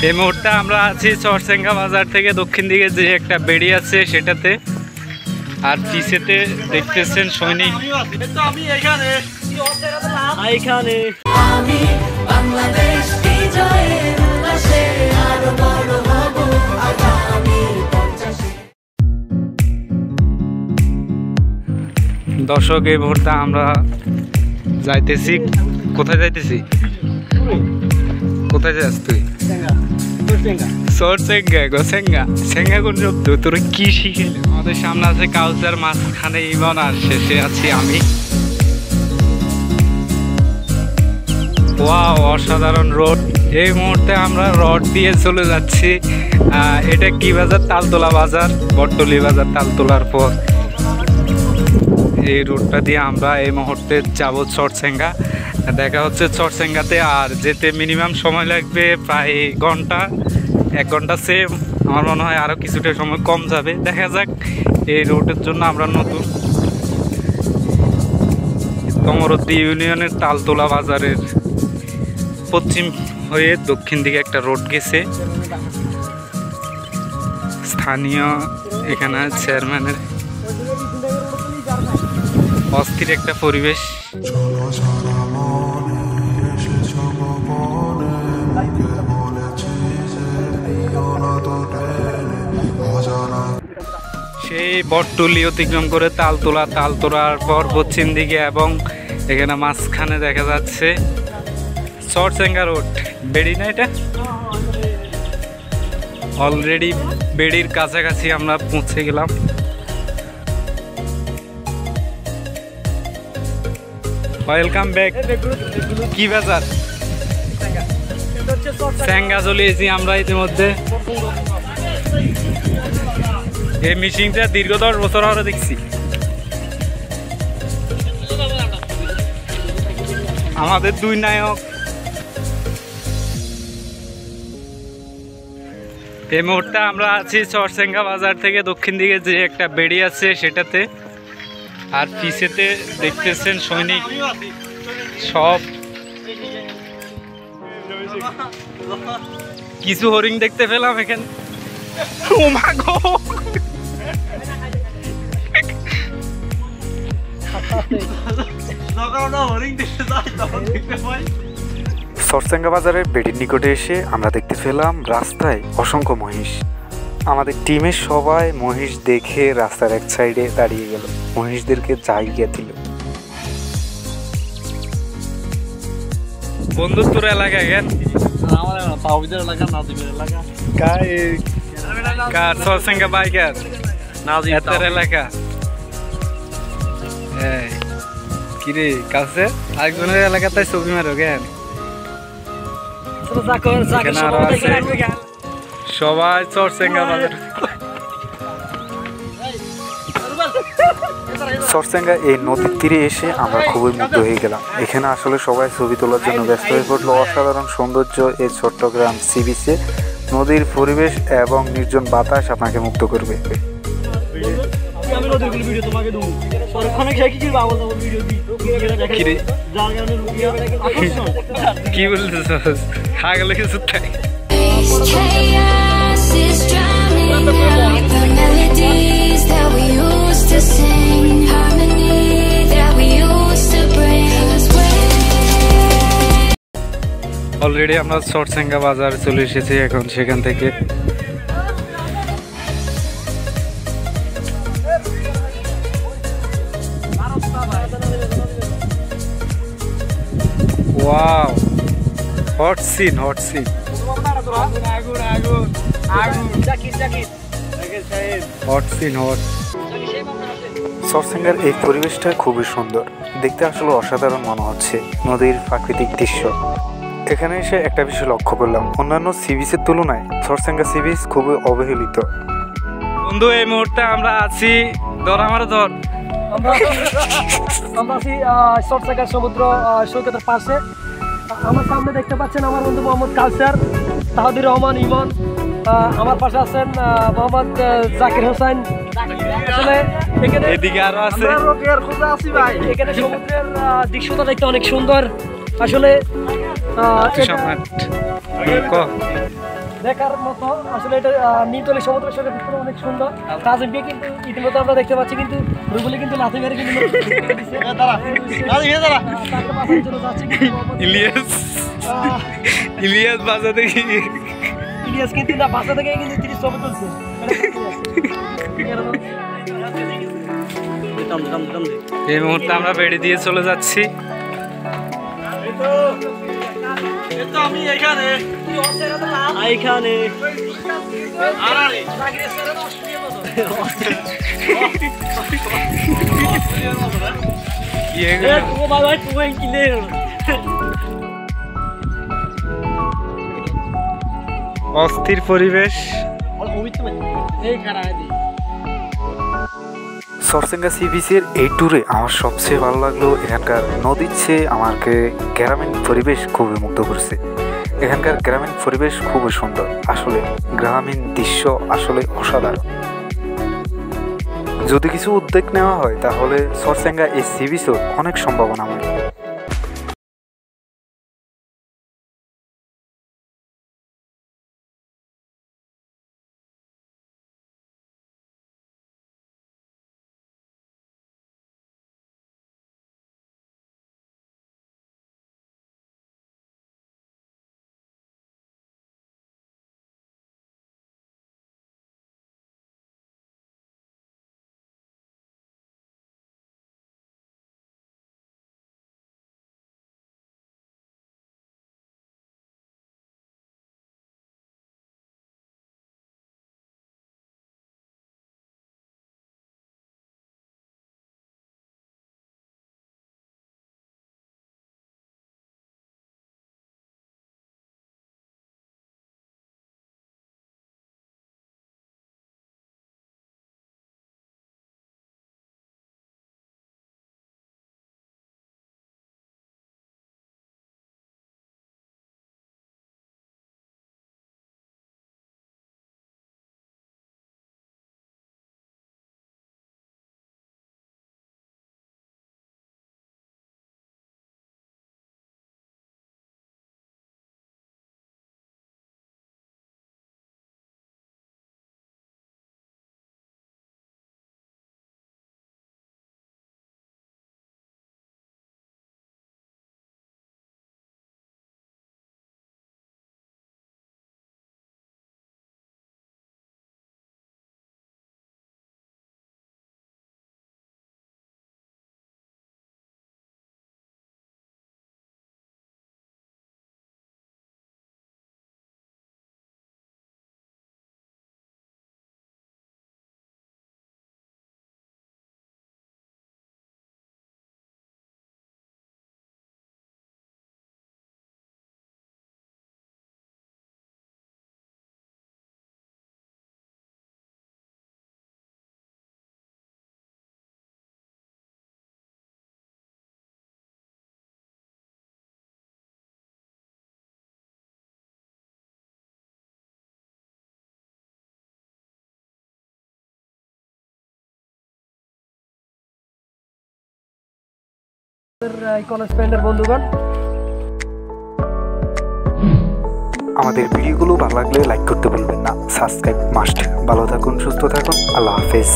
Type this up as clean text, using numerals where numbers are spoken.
এই মুহূর্তে আমরা আছি চরসেঙ্গা বাজার থেকে দক্ষিণ দিকে যে একটা বেড়ি আছে সেটাতে, আর পিছেতে দেখতেছেন সৈনিক। দর্শক, এই মুহূর্তে আমরা যাইতেছি, কোথায় যাইতেছি? কোথায় যাস তুই? সেঙ্গা কোন শব্দ? তোর কি শিখেলি? আমাদের সামনে আছে কাউসার, মাঝখানে ইমন, আর শেষে আছি আমি। ওয়াও, অসাধারণ রোড। এই মুহূর্তে আমরা রড দিয়ে চলে যাচ্ছি। এটা কি বাজার? তালতলা বাজার, বটতলি বাজার। তালতলার পর এই রোডটা দিয়ে আমরা এই মুহূর্তে যাব চরসেঙ্গা। দেখা হচ্ছে চরসেঙ্গাতে, আর যেতে মিনিমাম সময় লাগবে প্রায় এক ঘন্টা সেম। আমার মনে হয় আরও কিছুটা সময় কম যাবে, দেখা যাক। এই রোডের জন্য আমরা নতুন কমরদ্দি ইউনিয়নের তালতলা বাজারের পশ্চিম হয়ে দক্ষিণ দিকে একটা রোড গেছে। স্থানীয় এখানে চেয়ারম্যানের অস্থির একটা পরিবেশ। সেই বটতলি অতিক্রম করে তালতলার পর পশ্চিম দিকে, এবং এখানে মাঝখানে দেখা যাচ্ছে চরসেঙ্গা রোড। বেড়ি না এটা? অলরেডি বেড়ির কাছাকাছি আমরা পৌঁছে গেলাম। Welcome back. কি বাজার? সেঙ্গা চলে এসেছি আমরা ইতিমধ্যে। এই মিশিংটা দীর্ঘ 10 বছর ধরে দেখছি। আমাদের দুই নায়ক। এই মুহূর্তে আমরা আছি চরসেঙ্গা বাজার থেকে দক্ষিণ দিকে যে একটা বেড়ি আছে সেটাতে, আর পিছেতে দেখতেছেন সৈনিক সব। কিছু হরিণ দেখতে পেলাম এখানে। চরসেঙ্গা বাজারের বেড়ির নিকটে এসে আমরা দেখতে পেলাম রাস্তায় অসংখ্য মহিষ। আমাদের টিমের সবাই মহিষ দেখে রাস্তার এক সাইডে দাঁড়িয়ে গেল, মহিষদেরকে জায়গা দিল। বন্ধুত্বর এলাকা কেন? চরসেঙ্গা বাইকার নাজির এলাকা। কিরে কাছে আরেকজনের এলাকাতে ছবি মারো কেন? সবাই চরসেঙ্গা বাজার। চরসেঙ্গা এই নদীর তীরে এসে আমরা খুবই মুগ্ধ হয়ে গেলাম। এখানে আসলে সবাই ছবি তোলার জন্য ব্যস্ত হয়ে পড়লো। অসাধারণ সৌন্দর্য এই চট্টগ্রাম সি বিচে। নদীর পরিবেশ এবং নির্জন বাতাস আপনাকে মুগ্ধ করবে। কি বলতেছ? খা গেল কিছু তাই। অলরেডি আমরা চরসেঙ্গা বাজার চলে এসেছি। এখন সেখান থেকে ওয়াও, হট সিন। চরসেঙ্গার এই পরিবেশটা খুবই সুন্দর, দেখতে আসলে অসাধারণ মনে হচ্ছে। নদীর প্রাকৃতিক দৃশ্য। এখানে এসে একটা বিষয় লক্ষ্য করলাম, অন্যান্য সি বিচের তুলনায় চরসেঙ্গা সি বিচ খুবই অবহেলিত। বন্ধু, এই মুহূর্তে আমরা আছি আমরা আছি চরসেঙ্গা সমুদ্র সৈকতের পাশে। আমার সামনে দেখতে পাচ্ছেন আমার বন্ধু মোহাম্মদ কাউসার, তাহাদুর রহমান ইমন। আমার পাশে আছেন মোহাম্মদ জাকির হোসেন। আসলে এদিকে আরো আছে। এখানে সমুদ্রের দৃশ্যটা দেখতে অনেক সুন্দর। আসলে দেখার মতো। আসলে এটা নিমতলী সমুদ্র সৈকত ভিতরে অনেক সুন্দর। তাজিম ভাই কিন্তু ইতিমধ্যে আমরা দেখতে পাচ্ছি কিন্তু রুবেলি কিন্তু লাথি মেরে কিন্তু তাকে বাঁচানোর জন্য যাচ্ছে কিন্তু ইলিয়াস বাজা দেখি ইলিয়াস কিন্তু না বাসা থেকে কিন্তু 30 ছবি তুলছে। এই মুহূর্তে আমরা বেড়ে দিয়ে চলে যাচ্ছি। আমি এখানে এইখানে অস্থির পরিবেশ। চরচেঙ্গা সি বিচের এই ট্যুরে আমার সবচেয়ে ভালো লাগলো এখানকার নদীর চেয়ে আমাকে গ্রামীণ পরিবেশ খুবই মুগ্ধ করেছে। এখানকার গ্রামীণ পরিবেশ খুবই সুন্দর, আসলে গ্রামীণ দৃশ্য আসলে অসাধারণ। যদি কিছু উদ্যোগ নেওয়া হয় তাহলে চরচেঙ্গা এই সি বিচেও অনেক সম্ভাবনাময়। কলেজ ফ্রেন্ডের বন্ধুগণ, আমাদের ভিডিওগুলো ভালো লাগলে লাইক করতে ভুলবেন না, সাবস্ক্রাইব মাস্ট। ভালো থাকুন, সুস্থ থাকুন, আল্লাহ হাফেজ।